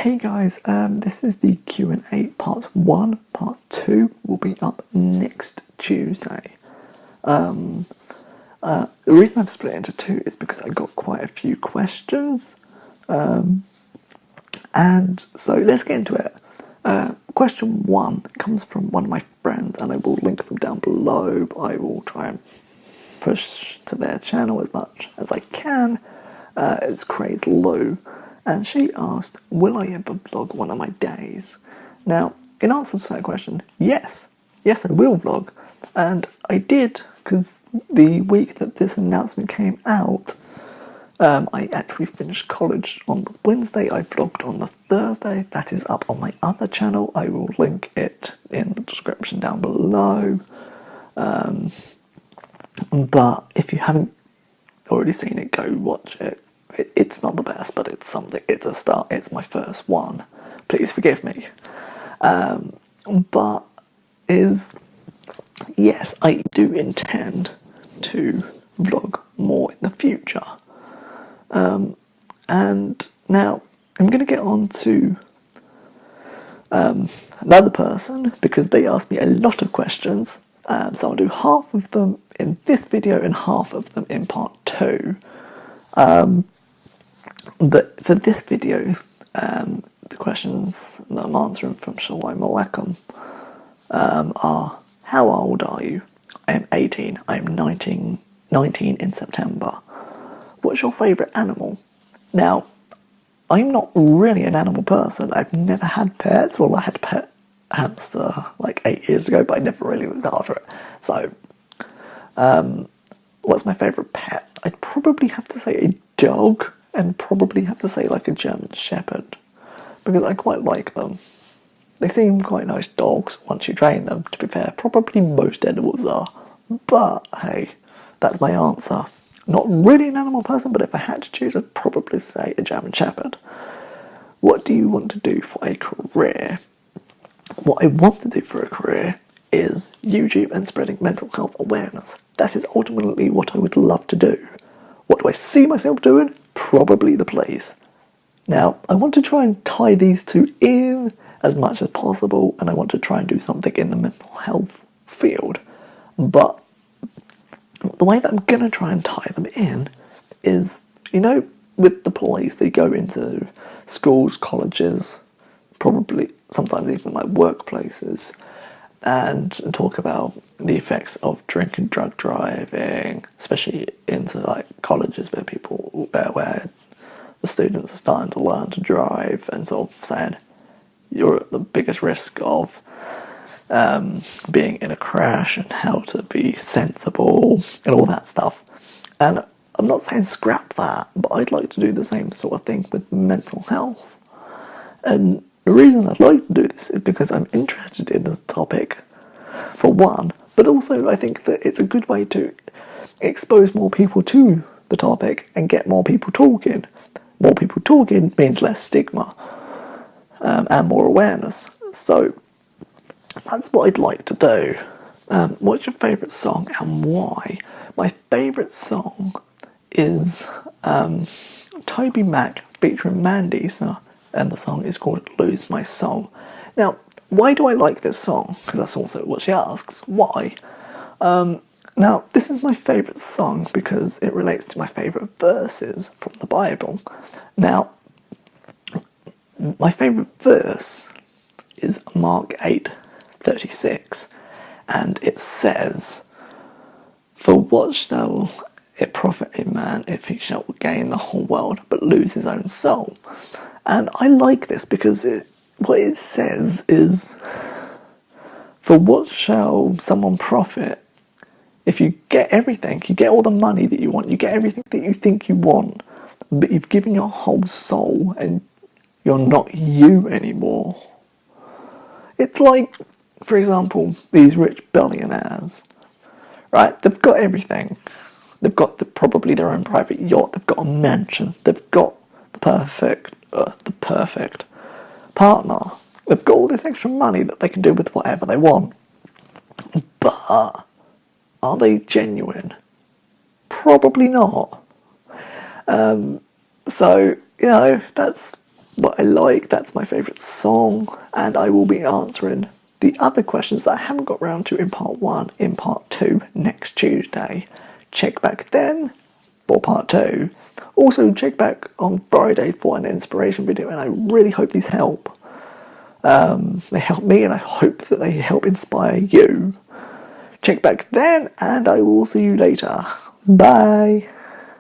Hey guys, this is the Q&A part 1. Part 2 will be up next Tuesday. The reason I've split it into 2 is because I got quite a few questions. And so let's get into it. Question 1 comes from one of my friends, and I will link them down below, but I will try and push to their channel as much as I can. It's CrazeLou. And she asked, will I ever vlog one of my days? Now, in answer to that question, yes. Yes, I will vlog. And I did, because the week that this announcement came out, I actually finished college on the Wednesday. I vlogged on the Thursday. That is up on my other channel. I will link it in the description down below. But if you haven't already seen it, go watch it. It's not the best, but it's something. It's a start. It's my first one. Please forgive me. But yes, I do intend to vlog more in the future. And now I'm going to get on to another person, because they asked me a lot of questions. So I'll do half of them in this video and half of them in part 2. But for this video, the questions that I'm answering from Shalom Alaikum are: how old are you? I am 18. I am 19 in September. What's your favourite animal? Now, I'm not really an animal person. I've never had pets. Well, I had a pet hamster like 8 years ago, but I never really looked after it. So, what's my favourite pet? I'd probably have to say a dog, and probably have to say like a German Shepherd, because I quite like them. They seem quite nice dogs once you train them, to be fair. Probably most animals are. But hey, that's my answer. Not really an animal person, but if I had to choose, I'd probably say a German Shepherd. What do you want to do for a career? What I want to do for a career is YouTube and spreading mental health awareness. That is ultimately what I would love to do. What do I see myself doing? Probably the police. Now, I want to try and tie these two in as much as possible, and I want to try and do something in the mental health field. But the way that I'm going to try and tie them in is, with the police, they go into schools, colleges, probably sometimes even like workplaces, and talk about the effects of drink and drug driving, especially into like colleges where where the students are starting to learn to drive, and sort of saying you're at the biggest risk of being in a crash and how to be sensible and all that stuff. And I'm not saying scrap that, but I'd like to do the same sort of thing with mental health. And the reason I'd like to do this is because I'm interested in the topic, for one, but also I think that it's a good way to expose more people to the topic and get more people talking. More people talking means less stigma and more awareness. So that's what I'd like to do. What's your favourite song and why? My favourite song is Toby Mac featuring Mandisa, and the song is called Lose My Soul. Now, why do I like this song? Because that's also what she asks. Why? Now, this is my favourite song because it relates to my favourite verses from the Bible. Now, my favourite verse is Mark 8:36, and it says, "For what shall it profit a man if he shall gain the whole world but lose his own soul?" And I like this because what it says is, for what shall someone profit if you get everything, you get all the money that you want, you get everything that you think you want, but you've given your whole soul and you're not you anymore. It's like, for example, these rich billionaires, right? They've got everything. They've got probably their own private yacht, they've got a mansion, they've got the perfect partner. They've got all this extra money that they can do with whatever they want. But are they genuine? Probably not. So, that's what I like, that's my favourite song, and I will be answering the other questions that I haven't got round to in part 1 in part 2 next Tuesday. Check back then for part 2. Also check back on Friday for an inspiration video, and I really hope these help. They help me, and I hope that they help inspire you. Check back then, and I will see you later. Bye.